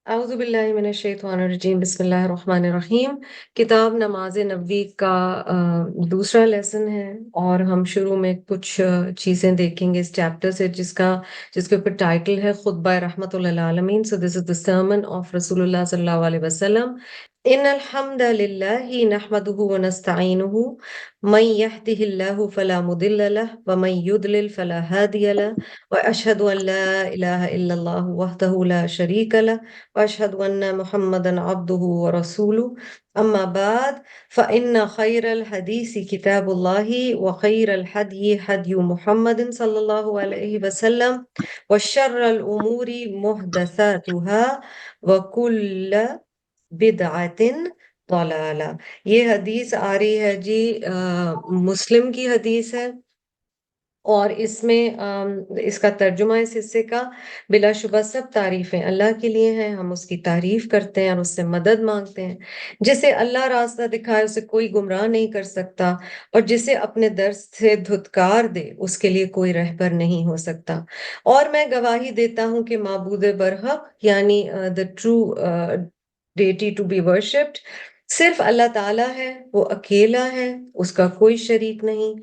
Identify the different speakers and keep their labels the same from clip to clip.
Speaker 1: اعوذ باللہ من الشیطان الرجیم بسم اللہ الرحمن الرحیم۔ کتاب نماز نبوی کا دوسرا لیسن ہے، اور ہم شروع میں کچھ چیزیں دیکھیں گے اس چیپٹر سے جس کے اوپر ٹائٹل ہے خطبہ رحمت للعالمین۔ سو دس از the sermon of رسول اللہ صلی اللہ علیہ وسلم۔ ان الحمد للہ نحمده ونستعینه من يهده الله فلا مضل له ومن يضلل فلا هادي له واشهد ان لا اله الا الله وحده لا شريك له وأشهد أن محمدا عبده ورسوله أما بعد فإن خير الحديث كتاب الله وخير الهدي هدي محمد صلى الله عليه وسلم وشر الأمور محدثاتها وكل بدعة ضلالہ۔ یہ حدیث آ رہی ہے جی مسلم کی حدیث ہے، اور اس میں اس کا ترجمہ اس حصے کا بلا شبہ سب تعریفیں اللہ کے لیے ہیں، ہم اس کی تعریف کرتے ہیں اور اس سے مدد مانگتے ہیں۔ جسے اللہ راستہ دکھائے اسے کوئی گمراہ نہیں کر سکتا، اور جسے اپنے در سے دھتکار دے اس کے لیے کوئی رہبر نہیں ہو سکتا۔ اور میں گواہی دیتا ہوں کہ معبود برحق یعنی the true deity to be worshipped صرف اللہ تعالیٰ ہے، وہ اکیلا ہے، اس کا کوئی شریک نہیں۔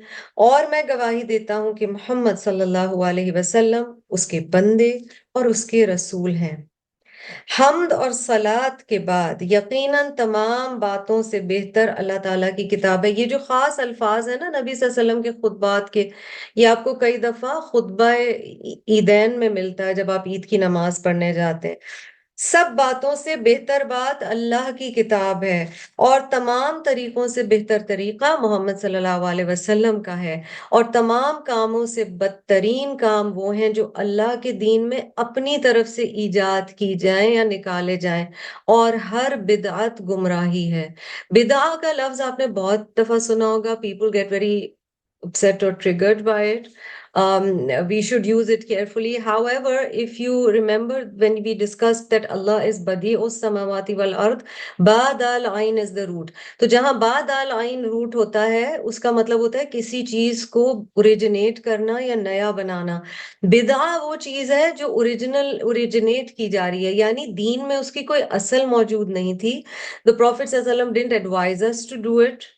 Speaker 1: اور میں گواہی دیتا ہوں کہ محمد صلی اللہ علیہ وسلم اس کے بندے اور اس کے رسول ہیں۔ حمد اور صلات کے بعد یقیناً تمام باتوں سے بہتر اللہ تعالیٰ کی کتاب ہے۔ یہ جو خاص الفاظ ہیں نا نبی صلی اللہ علیہ وسلم کے خطبات کے، یہ آپ کو کئی دفعہ خطبہ عیدین میں ملتا ہے جب آپ عید کی نماز پڑھنے جاتے ہیں۔ سب باتوں سے بہتر بات اللہ کی کتاب ہے، اور تمام طریقوں سے بہتر طریقہ محمد صلی اللہ علیہ وسلم کا ہے، اور تمام کاموں سے بدترین کام وہ ہیں جو اللہ کے دین میں اپنی طرف سے ایجاد کی جائیں یا نکالے جائیں، اور ہر بدعت گمراہی ہے۔ بدعہ کا لفظ آپ نے بہت دفعہ سنا ہوگا، people get very upset or triggered by it. We should use it carefully. However, if you remember when we discussed that Allah is Badi'us Samawati wal Ard, Ba Dal Ain is the root. تو جہاں با دال عین route ہوتا ہے اس کا مطلب ہوتا ہے کسی چیز کو اوریجنیٹ کرنا یا نیا بنانا۔ بدعہ وہ چیز ہے جو اوریجنیٹ کی جا رہی ہے، یعنی دین میں اس کی کوئی اصل موجود نہیں تھی۔ The Prophet صلی اللہ علیہ وسلم didn't advise us to do it.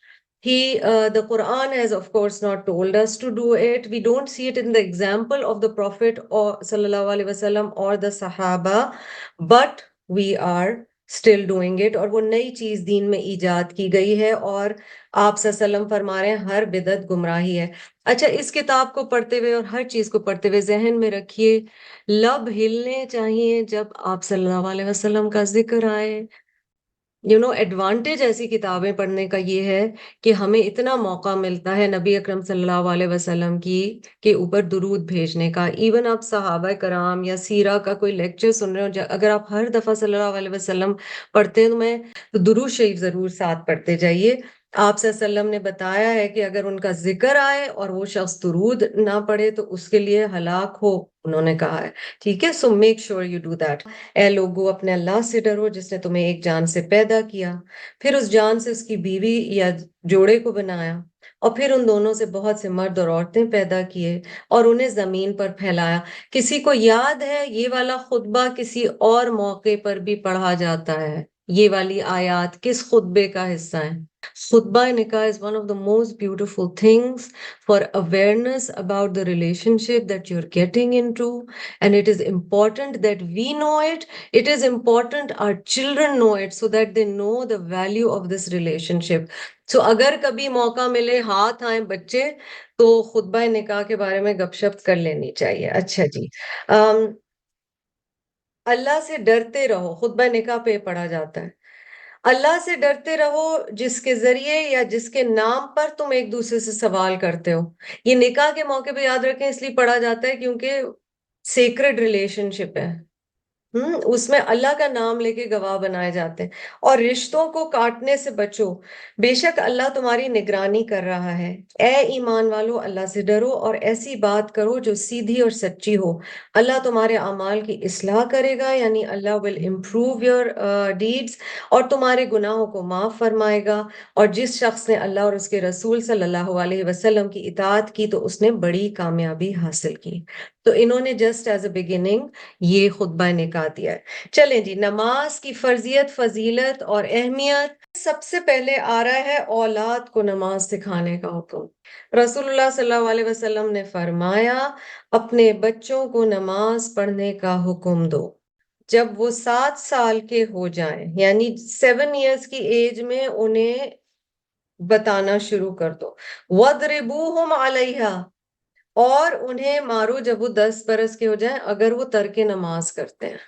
Speaker 1: The Quran has of course not told us to do it. We don't see it in the example of the Prophet or sallallahu alaihi wasallam or the Sahaba, but we are still doing it. اور وہ نئی چیز دین میں ایجاد کی گئی ہے، اور آپ صلی اللہ علیہ وسلم فرما رہے ہیں ہر بدعت گمراہی ہے۔ اچھا، اس کتاب کو پڑھتے ہوئے اور ہر چیز کو پڑھتے ہوئے ذہن میں رکھیے، لب ہلنے چاہیے جب آپ صلی اللہ علیہ وسلم کا ذکر آئے۔ ایڈوانٹیج ایسی کتابیں پڑھنے کا یہ ہے کہ ہمیں اتنا موقع ملتا ہے نبی اکرم صلی اللہ علیہ وسلم کے اوپر درود بھیجنے کا۔ ایون آپ صحابہ کرام یا سیرہ کا کوئی لیکچر سن رہے ہو، اگر آپ ہر دفعہ صلی اللہ علیہ وسلم پڑھتے ہیں تو درود شریف ضرور ساتھ پڑھتے جائیے۔ آپ صلی اللہ علیہ وسلم نے بتایا ہے کہ اگر ان کا ذکر آئے اور وہ شخص درود نہ پڑھے تو اس کے لیے ہلاک ہو، انہوں نے کہا ہے، ٹھیک ہے؟ So make sure you do that. اے لوگو، اپنے اللہ سے ڈرو جس نے تمہیں ایک جان سے پیدا کیا، پھر اس جان سے اس کی بیوی یا جوڑے کو بنایا، اور پھر ان دونوں سے بہت سے مرد اور عورتیں پیدا کیے اور انہیں زمین پر پھیلایا۔ کسی کو یاد ہے یہ والا خطبہ کسی اور موقع پر بھی پڑھا جاتا ہے؟ یہ والی آیات کس خطبے کا حصہ ہیں؟ خطبہ نکاح is one of the most beautiful things for awareness about the relationship that you're getting into, and it is important that we know it. It is important our children know it so that they know the value of this relationship. So اگر کبھی موقع ملے، ہاتھ آئیں بچے، تو خطبہ نکاح کے بارے میں گپ شپ کر لینی چاہیے۔ اچھا جی، اللہ سے ڈرتے رہو، خطبہ نکاح پہ پڑھا جاتا ہے۔ اللہ سے ڈرتے رہو جس کے ذریعے یا جس کے نام پر تم ایک دوسرے سے سوال کرتے ہو۔ یہ نکاح کے موقع پہ یاد رکھیں، اس لیے پڑھا جاتا ہے کیونکہ سیکرڈ ریلیشن شپ ہے، اس میں اللہ کا نام لے کے گواہ بنائے جاتے ہیں۔ اور رشتوں کو کاٹنے سے بچو، بے شک اللہ تمہاری نگرانی کر رہا ہے۔ اے ایمان والو، اللہ سے ڈرو اور ایسی بات کرو جو سیدھی اور سچی ہو۔ اللہ تمہارے اعمال کی اصلاح کرے گا، یعنی اللہ will improve your deeds، اور تمہارے گناہوں کو معاف فرمائے گا۔ اور جس شخص نے اللہ اور اس کے رسول صلی اللہ علیہ وسلم کی اطاعت کی تو اس نے بڑی کامیابی حاصل کی۔ تو انہوں نے جسٹ ایز اے بگننگ یہ خطبہ نکاح دیا ہے۔ چلیں جی، نماز کی فرضیت، فضیلت اور اہمیت۔ سب سے پہلے آ رہا ہے اولاد کو نماز سکھانے کا حکم۔ رسول اللہ صلی اللہ علیہ وسلم نے فرمایا اپنے بچوں کو نماز پڑھنے کا حکم دو جب وہ 7 سال کے ہو جائیں، یعنی 7 ایئرس کی ایج میں انہیں بتانا شروع کر دو۔ وَضْرِبُوهُمْ عَلَيْهَا، اور انہیں مارو جب وہ 10 برس کے ہو جائیں اگر وہ ترک نماز کرتے ہیں۔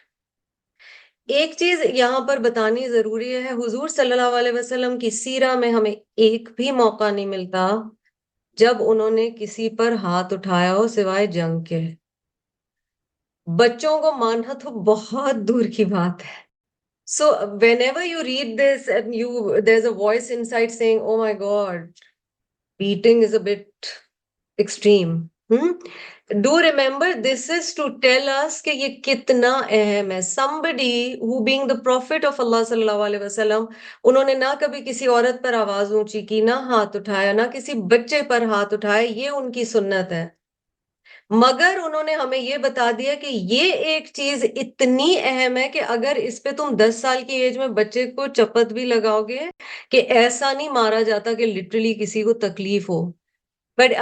Speaker 1: ایک چیز یہاں پر بتانی ضروری ہے، حضور صلی اللہ علیہ وسلم کی سیرہ میں ہمیں ایک بھی موقع نہیں ملتا جب انہوں نے کسی پر ہاتھ اٹھایا ہو سوائے جنگ کے۔ بچوں کو ماننا تو بہت دور کی بات ہے۔ So whenever you read this and there's a voice inside saying, oh my God, beating is a bit extreme. Do remember this is to tell us کہ یہ کتنا اہم ہے۔ Somebody who being the prophet of Allah صلی اللہ علیہ وسلم، انہوں نے نہ کبھی کسی عورت پر آواز اونچی کی، نہ ہاتھ اٹھایا، نہ کسی بچے پر ہاتھ اٹھایا، یہ ان کی سنت ہے۔ مگر انہوں نے ہمیں یہ بتا دیا کہ یہ ایک چیز اتنی اہم ہے کہ اگر اس پہ تم 10 سال کی ایج میں بچے کو چپت بھی لگاؤ گے کہ ایسا نہیں مارا جاتا کہ لٹرلی کسی کو تکلیف ہو، بٹ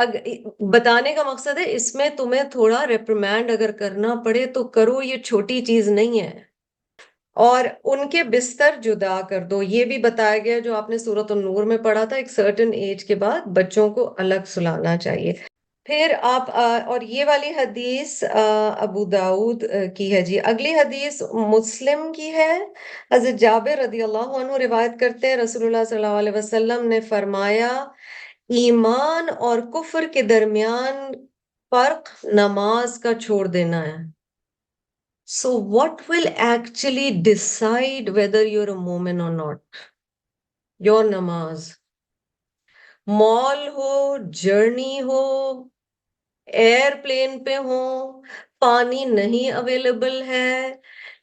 Speaker 1: بتانے کا مقصد ہے اس میں تمہیں تھوڑا ریپریمینڈ اگر کرنا پڑے تو کرو، یہ چھوٹی چیز نہیں ہے۔ اور ان کے بستر جدا کر دو، یہ بھی بتایا گیا جو آپ نے سورۃ النور میں پڑھا تھا، ایک سرٹن ایج کے بعد بچوں کو الگ سلانا چاہیے۔ پھر آپ اور یہ والی حدیث ابو داؤد کی ہے جی۔ اگلی حدیث مسلم کی ہے، حضرت جابر رضی اللہ عنہ روایت کرتے ہیں رسول اللہ صلی اللہ علیہ وسلم نے فرمایا ایمان اور کفر کے درمیان فرق نماز کا چھوڑ دینا ہے۔ So what will actually decide whether you're a مومن or not? Your نماز۔ مال ہو، جرنی ہو، ایئر پلین پہ ہوں، پانی نہیں اویلیبل ہے،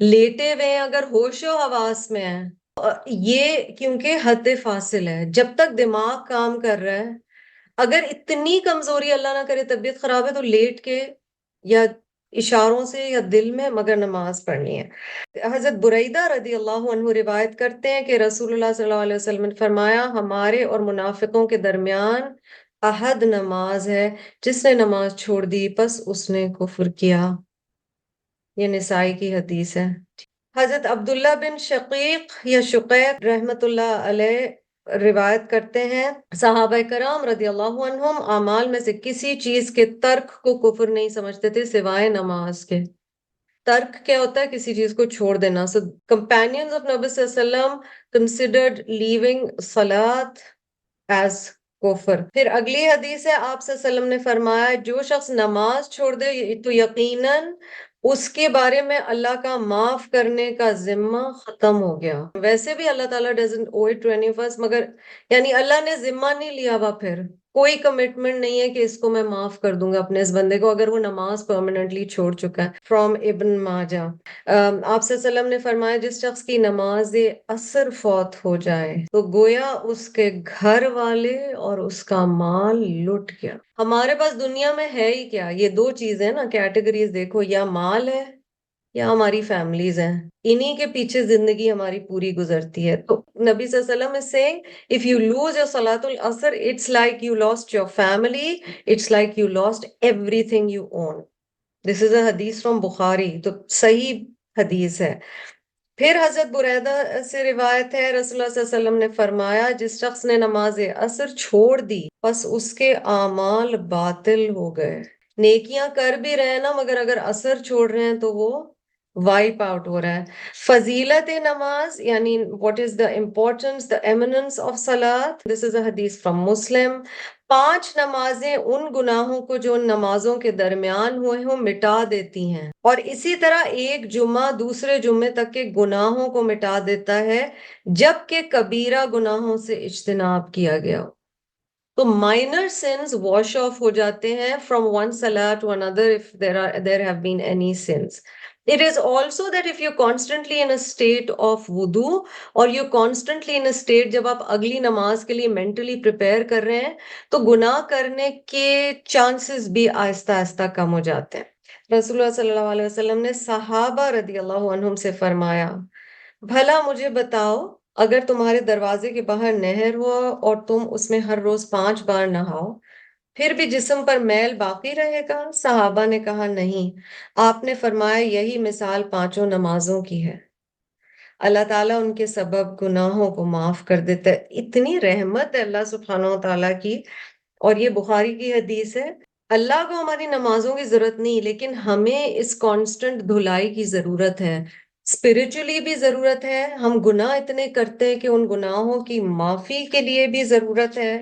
Speaker 1: لیٹے ہوئے ہیں، اگر ہوش و حواس میں ہیں، یہ کیونکہ حد فاصل ہے، جب تک دماغ کام کر رہا ہے، اگر اتنی کمزوری اللہ نہ کرے طبیعت خراب ہے تو لیٹ کے یا اشاروں سے یا دل میں مگر نماز پڑھنی ہے۔ حضرت بریدہ رضی اللہ عنہ روایت کرتے ہیں کہ رسول اللہ صلی اللہ علیہ وسلم نے فرمایا ہمارے اور منافقوں کے درمیان احد نماز ہے، جس نے نماز چھوڑ دی پس اس نے کفر کیا۔ یہ نسائی کی حدیث ہے۔ حضرت عبداللہ بن شقیق یا شقیق رحمت اللہ علیہ روایت کرتے ہیں صحابہ کرام رضی اللہ عنہم اعمال میں سے کسی چیز کے ترک کو کفر نہیں سمجھتے تھے سوائے نماز کے۔ ترک کیا ہوتا ہے؟ کسی چیز کو چھوڑ دینا۔ So companions of Nabi صلی اللہ علیہ وسلم considered leaving salat as کفر۔ پھر اگلی حدیث ہے، آپ صلی اللہ علیہ وسلم نے فرمایا جو شخص نماز چھوڑ دے تو یقیناً اس کے بارے میں اللہ کا معاف کرنے کا ذمہ ختم ہو گیا۔ ویسے بھی اللہ تعالیٰ doesn't owe it to any of us، مگر یعنی اللہ نے ذمہ نہیں لیا ہوا، پھر کوئی کمٹمنٹ نہیں ہے کہ اس کو میں معاف کر دوں گا اپنے اس بندے کو اگر وہ نماز پرماننٹلی چھوڑ چکا ہے۔ فرام ابن ماجہ، آپ صلی اللہ علیہ وسلم نے فرمایا جس شخص کی نماز عصر فوت ہو جائے تو گویا اس کے گھر والے اور اس کا مال لٹ گیا۔ ہمارے پاس دنیا میں ہے ہی کیا؟ یہ دو چیزیں نا، کیٹیگریز دیکھو، یا مال ہے یا ہماری فیملیز ہیں، انہی کے پیچھے زندگی ہماری پوری گزرتی ہے۔ تو نبی صلی اللہ علیہ وسلم is saying if you lose your صلاۃ العصر it's like you lost your family, it's like you lost everything you own. This is a حدیث from بخاری، تو صحیح حدیث ہے۔ پھر حضرت بریدہ سے روایت ہے رسول اللہ صلی اللہ علیہ وسلم نے فرمایا جس شخص نے نماز عصر چھوڑ دی پس اس کے اعمال باطل ہو گئے۔ نیکیاں کر بھی رہے نا، مگر اگر عصر چھوڑ رہے ہیں تو وہ وائپ آؤٹ ہو رہا ہے۔ فضیلت نماز یعنی what is the importance, the eminence of salat. This is a hadith from Muslim. 5 نمازیں ان گناہوں کو جو ان نمازوں کے درمیان ہوئے ہوں مٹا دیتی ہیں، اور اسی طرح ایک جمعہ دوسرے جمعے تک کے گناہوں کو مٹا دیتا ہے جبکہ کبیرہ گناہوں سے اجتناب کیا گیا ہو۔ تو مائنر سنز واش آف ہو جاتے ہیں from one salah to another if there have been any sins. It is also that if you're constantly in a state of wudu or you're constantly in a state جب آپ اگلی نماز کے لیے mentally prepare کر رہے ہیں تو گناہ کرنے کے chances بھی آہستہ آہستہ کم ہو جاتے ہیں۔ رسول اللہ صلی اللہ علیہ وسلم نے صحابہ رضی اللہ عنہم سے فرمایا، بھلا مجھے بتاؤ، اگر تمہارے دروازے کے باہر نہر ہو اور تم اس میں ہر روز 5 بار نہاؤ، پھر بھی جسم پر میل باقی رہے گا؟ صحابہ نے کہا نہیں۔ آپ نے فرمایا یہی مثال 5 نمازوں کی ہے، اللہ تعالیٰ ان کے سبب گناہوں کو معاف کر دیتا ہے۔ اتنی رحمت ہے اللہ سبحانہ و تعالیٰ کی، اور یہ بخاری کی حدیث ہے۔ اللہ کو ہماری نمازوں کی ضرورت نہیں، لیکن ہمیں اس کانسٹنٹ دھلائی کی ضرورت ہے، اسپرچولی بھی ضرورت ہے۔ ہم گناہ اتنے کرتے ہیں کہ ان گناہوں کی معافی کے لیے بھی ضرورت ہے،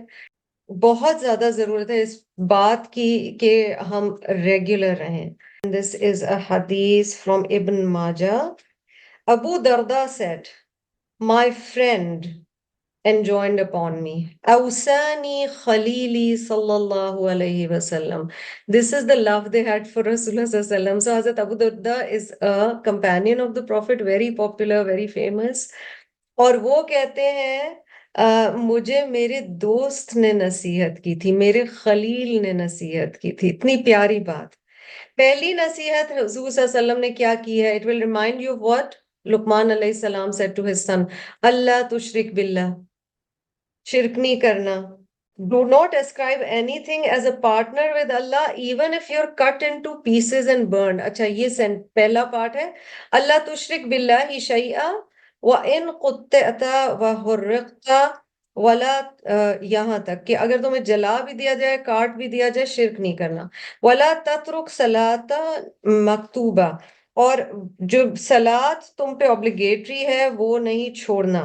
Speaker 1: بہت زیادہ ضرورت ہے اس بات کی کہ ہم ریگولر رہیں۔ This is a hadith from Ibn Majah. Abu Darda said, my friend enjoined upon me, Awsani Khalili sallallahu alayhi wasallam. This is the love they had for Rasulullah sallallahu alayhi wasallam. So Hazrat Abu Darda is a companion of the Prophet, very popular, very famous. اور وہ کہتے ہیں مجھے میرے دوست نے نصیحت کی تھی، میرے خلیل نے نصیحت کی تھی۔ اتنی پیاری بات۔ پہلی نصیحت حضور صلی اللہ علیہ وسلم نے کیا کی ہے؟ It will remind you of what لقمان علیہ السلام said to his son, اللہ تشرک باللہ، شرک نہیں کرنا۔ Do not ascribe anything as a partner with Allah, even if you're cut into pieces and burned. اچھا یہ پہلا پارٹ ہے، اللہ تشرک باللہ شیئا وَإِن قُطِّعْتَ وَحُرِّقْتَ وَلَا، یہاں تک کہ اگر تمہیں جلا بھی دیا جائے، کاٹ بھی دیا جائے، شرک نہیں کرنا۔ وَلَا تَتْرُكْ صَلَاةَ مَكْتُوبَہ، اور جو صلاۃ تم پہ obligatory ہے وہ نہیں چھوڑنا،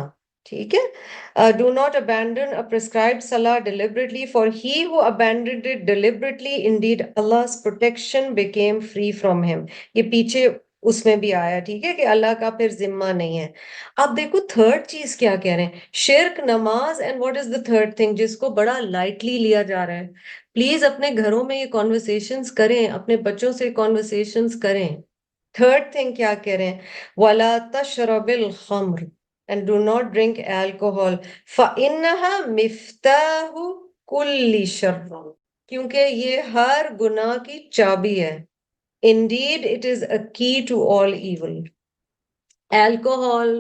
Speaker 1: ٹھیک ہے؟ Do not abandon a prescribed salah deliberately, for he who abandoned it deliberately, indeed Allah's protection became free from him. یہ پیچھے اس میں بھی آیا، ٹھیک ہے، کہ اللہ کا پھر ذمہ نہیں ہے۔ اب دیکھو تھرڈ چیز کیا کہہ رہے ہیں، شرک، نماز، and what is the third thing جس کو بڑا لائٹلی لیا جا رہا ہے؟ پلیز اپنے گھروں میں یہ کانورسیشنز کریں، اپنے بچوں سے کانورسیشنز کریں۔ تھرڈ تھنگ کیا کہہ رہے ہیں؟ وَلَا تَشْرَبِ الْخَمْرِ، and do not drink alcohol فَإِنَّهَا مِفْتَاحُ كُلِّ شَرٍ، کیونکہ یہ ہر گناہ کی چابی ہے۔ Indeed, it is a key to all evil. Alcohol,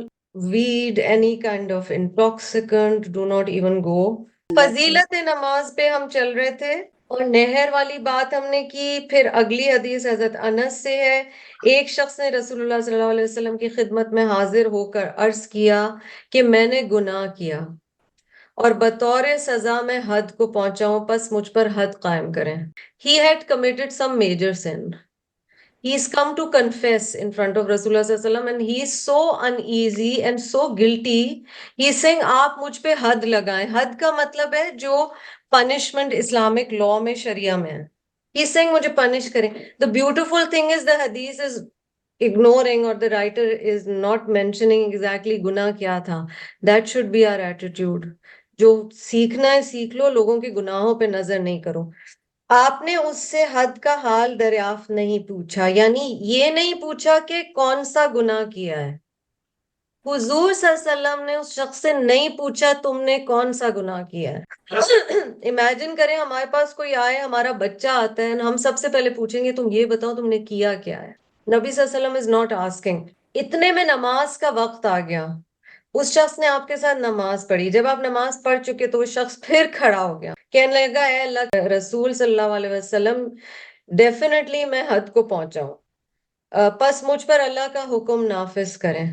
Speaker 1: weed, any kind of intoxicant, do not even go. فضیلت نماز پہ ہم چل رہے تھے، اور نہر والی بات ہم نے کی۔ پھر اگلی حدیث حضرت انس سے ہے، ایک شخص نے رسول اللہ صلی اللہ علیہ وسلم کی خدمت میں حاضر ہو کر عرض کیا کہ میں نے گناہ کیا اور بطور سزا میں حد کو پہنچا ہوں، پس مجھ پر حد قائم کریں۔ He had committed some major sin. He's come to confess in front of Rasulullah sallallahu alaihi wasallam, and he is so uneasy and so guilty. He's saying آپ مجھ پہ حد لگائیں۔ حد کا مطلب ہے جو punishment اسلامک law میں، شریعہ میں ہے۔ He's saying مجھے پنش کریں۔ The beautiful thing is the hadith is ignoring, or the writer is not mentioning exactly گناہ کیا تھا۔ That should be our attitude. جو سیکھنا ہے سیکھ لو، لوگوں کے گناہوں پہ نظر نہیں کرو۔ آپ نے اس سے حد کا حال دریافت نہیں پوچھا، یعنی یہ نہیں پوچھا کہ کون سا گناہ کیا ہے۔ حضور صلی اللہ علیہ وسلم نے اس شخص سے نہیں پوچھا تم نے کون سا گناہ کیا ہے۔ امیجن کریں ہمارے پاس کوئی آئے، ہمارا بچہ آتا ہے، ہم سب سے پہلے پوچھیں گے تم یہ بتاؤ تم نے کیا کیا ہے۔ نبی صلی اللہ علیہ وسلم از ناٹ آسکنگ۔ اتنے میں نماز کا وقت آ گیا، اس شخص نے آپ کے ساتھ نماز پڑھی، جب آپ نماز پڑھ چکے تو وہ شخص پھر کھڑا ہو گیا، کہنے لگا اے اللہ کے رسول صلی اللہ علیہ وسلم، ڈیفینیٹلی میں حد کو پہنچا ہوں، پس مجھ پر اللہ کا حکم نافذ کریں۔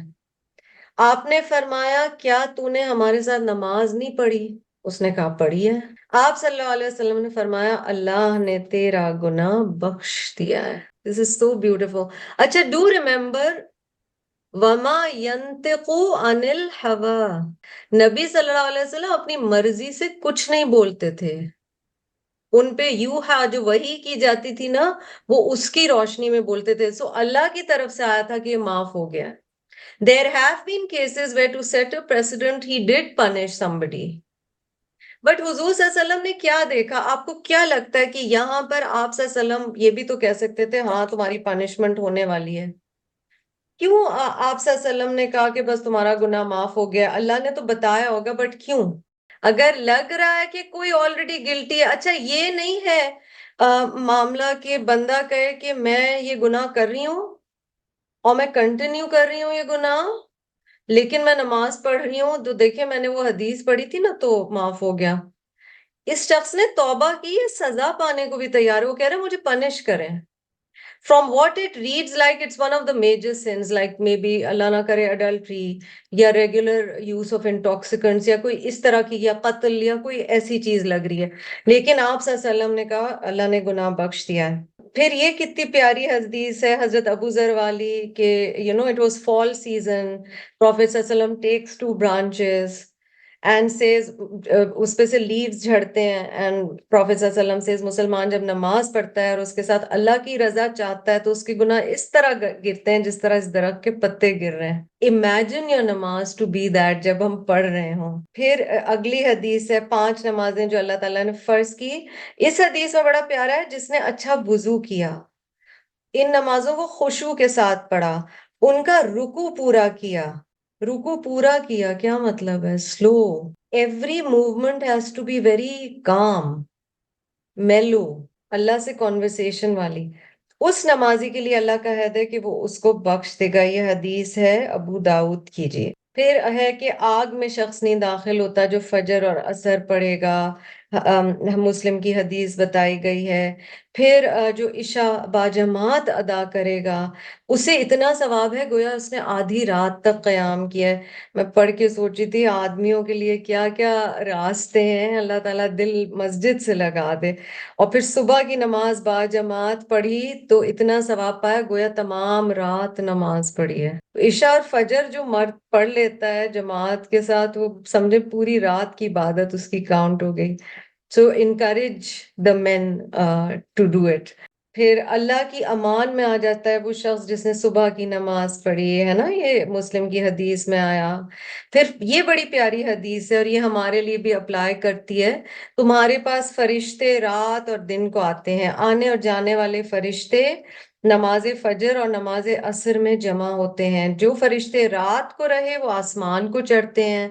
Speaker 1: آپ نے فرمایا کیا تو نے ہمارے ساتھ نماز نہیں پڑھی؟ اس نے کہا پڑھی ہے۔ آپ صلی اللہ علیہ وسلم نے فرمایا اللہ نے تیرا گناہ بخش دیا ہے۔ This is so beautiful. اچھا do remember وَمَا يَنْتِقُ عَنِ الْحَوَىٰ، نبی صلی اللہ علیہ وسلم اپنی مرضی سے کچھ نہیں بولتے تھے۔ ان پہ یوحا جو وحی کی جاتی تھی نا، وہ اس کی روشنی میں بولتے تھے۔ سو اللہ کی طرف سے آیا تھا کہ یہ معاف ہو گیا۔ There have been cases where to set a precedent he did punish somebody. But حضور صلی اللہ علیہ وسلم نے کیا دیکھا؟ آپ کو کیا لگتا ہے کہ یہاں پر آپ صلی اللہ علیہ وسلم یہ بھی تو کہہ سکتے تھے ہاں تمہاری پنشمنٹ ہونے والی ہے؟ کیوں آپ صلی اللہ علیہ وسلم نے کہا کہ بس تمہارا گناہ معاف ہو گیا؟ اللہ نے تو بتایا ہوگا، بٹ کیوں؟ اگر لگ رہا ہے کہ کوئی آلریڈی گلٹی ہے، اچھا یہ نہیں ہے معاملہ کہ بندہ کہے کہ میں یہ گناہ کر رہی ہوں اور میں کنٹینیو کر رہی ہوں یہ گناہ، لیکن میں نماز پڑھ رہی ہوں، تو دیکھیں میں نے وہ حدیث پڑھی تھی نا تو معاف ہو گیا۔ اس شخص نے توبہ کی ہے، سزا پانے کو بھی تیار ہے، وہ کہہ رہے ہیں مجھے پنش کریں۔ From what it reads like it's one of the major sins, like maybe اللہ نہ کرے adultery یا regular use of intoxicants یا کوئی اس طرح کی یا قتل یا کوئی ایسی چیز لگ رہی ہے، لیکن آپ صلی اللہ علیہ وسلم نے کہا اللہ نے گناہ بخش دیا ہے۔ پھر یہ کتنی پیاری حدیث ہے حضرت ابو ذر والی کہ it was fall season, Prophet صلی اللہ علیہ وسلم takes 2 branches and says اس پہ سے لیوز جھڑتے ہیں and Prophet صلی اللہ علیہ وسلم says مسلمان جب نماز پڑھتا ہے اور اس کے ساتھ اللہ کی رضا چاہتا ہے تو اس کے گناہ اس طرح گرتے ہیں جس طرح اس درخت کے پتے گر رہے ہیں۔ Imagine your نماز to be that جب ہم پڑھ رہے ہوں۔ پھر اگلی حدیث ہے 5 نمازیں جو اللہ تعالیٰ نے فرض کی۔ اس حدیث میں بڑا پیارا ہے جس نے اچھا وضو کیا، ان نمازوں کو خشوع کے ساتھ پڑھا، ان کا رکوع پورا کیا۔ رکوع پورا کیا کیا مطلب ہے؟ Slow, every movement has to be very calm, mellow, اللہ سے کانورسیشن والی۔ اس نمازی کے لیے اللہ کا عہد ہے کہ وہ اس کو بخش دے گا۔ یہ حدیث ہے ابو داؤد کی جی۔ پھر ہے کہ آگ میں شخص نہیں داخل ہوتا جو فجر اور عصر پڑھے گا، مسلم کی حدیث بتائی گئی ہے۔ پھر جو عشاء باجماعت ادا کرے گا اسے اتنا ثواب ہے گویا اس نے آدھی رات تک قیام کیا ہے۔ میں پڑھ کے سوچی تھی آدمیوں کے لیے کیا کیا راستے ہیں، اللہ تعالیٰ دل مسجد سے لگا دے۔ اور پھر صبح کی نماز باجماعت پڑھی تو اتنا ثواب پایا گویا تمام رات نماز پڑھی ہے۔ عشاء اور فجر جو مرد پڑھ لیتا ہے جماعت کے ساتھ وہ سمجھے پوری رات کی عبادت اس کی کاؤنٹ ہو گئی۔ So encourage the men to do it۔ پھر اللہ کی امان میں آ جاتا ہے وہ شخص جس نے صبح کی نماز پڑھی ہے نا، یہ مسلم کی حدیث میں آیا۔ پھر یہ بڑی پیاری حدیث ہے اور یہ ہمارے لیے بھی اپلائی کرتی ہے۔ تمہارے پاس فرشتے رات اور دن کو آتے ہیں، آنے اور جانے والے فرشتے نماز فجر اور نماز عصر میں جمع ہوتے ہیں۔ جو فرشتے رات کو رہے وہ آسمان کو چڑھتے ہیں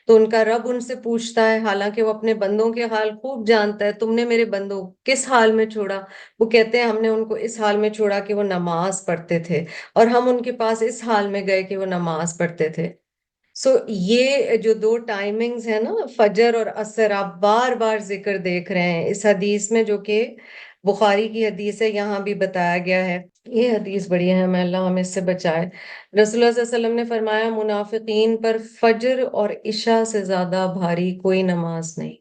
Speaker 1: تو ان کا رب ان سے پوچھتا ہے، حالانکہ وہ اپنے بندوں کے حال خوب جانتا ہے، تم نے میرے بندوں کس حال میں چھوڑا؟ وہ کہتے ہیں ہم نے ان کو اس حال میں چھوڑا کہ وہ نماز پڑھتے تھے، اور ہم ان کے پاس اس حال میں گئے کہ وہ نماز پڑھتے تھے۔ یہ جو 2 ٹائمنگز ہیں نا فجر اور عصر، آپ بار بار ذکر دیکھ رہے ہیں اس حدیث میں جو کہ بخاری کی حدیث ہے، یہاں بھی بتایا گیا ہے۔ یہ حدیث بڑی اہم ہے، اللہ ہمیں اس سے بچائے۔ رسول اللہ صلی اللہ علیہ وسلم نے فرمایا منافقین پر فجر اور عشاء سے زیادہ بھاری کوئی نماز نہیں۔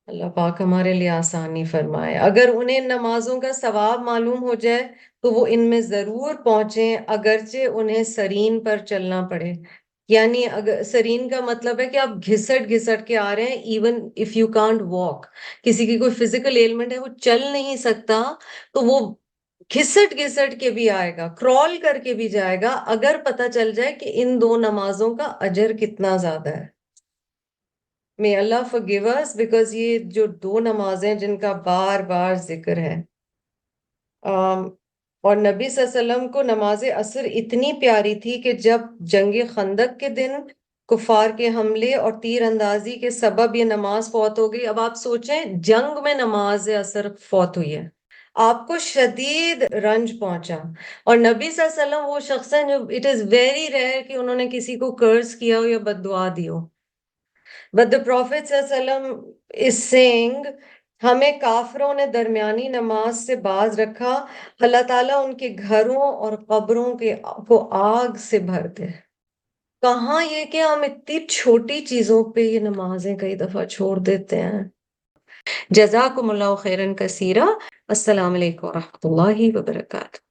Speaker 1: اللہ پاک ہمارے لیے آسانی فرمائے۔ اگر انہیں نمازوں کا ثواب معلوم ہو جائے تو وہ ان میں ضرور پہنچیں، اگرچہ انہیں سرین پر چلنا پڑے۔ یعنی سرین کا مطلب ہے کہ آپ گھسٹ گھسٹ کے آ رہے ہیں، even if you can't walk, کسی کی کوئی فزیکل ایلمنٹ ہے وہ چل نہیں سکتا تو وہ گھسٹ گھسٹ کے بھی آئے گا، کرال کر کے بھی جائے گا، اگر پتہ چل جائے کہ ان 2 نمازوں کا اجر کتنا زیادہ ہے۔ May Allah forgive us because یہ جو 2 نمازیں جن کا بار بار ذکر ہے، اور نبی صلی اللہ علیہ وسلم کو نماز عصر اتنی پیاری تھی کہ جب جنگ خندق کے دن کفار کے حملے اور تیر اندازی کے سبب یہ نماز فوت ہو گئی۔ اب آپ سوچیں جنگ میں نماز عصر فوت ہوئی ہے، آپ کو شدید رنج پہنچا، اور نبی صلی اللہ علیہ وسلم وہ شخص ہیں جو اٹ از ویری ریئر کہ انہوں نے کسی کو کرس کیا ہو یا بد دعا دی ہو۔ But the Prophet صلی اللہ علیہ وسلم is saying ہمیں کافروں نے درمیانی نماز سے باز رکھا، اللہ تعالیٰ ان کے گھروں اور قبروں کو آگ سے بھر دے۔ کہاں یہ کہ ہم اتنی چھوٹی چیزوں پہ یہ نمازیں کئی دفعہ چھوڑ دیتے ہیں۔ جزاکم اللہ خیرن کثیرہ۔ السلام علیکم ورحمۃ اللہ وبرکاتہ۔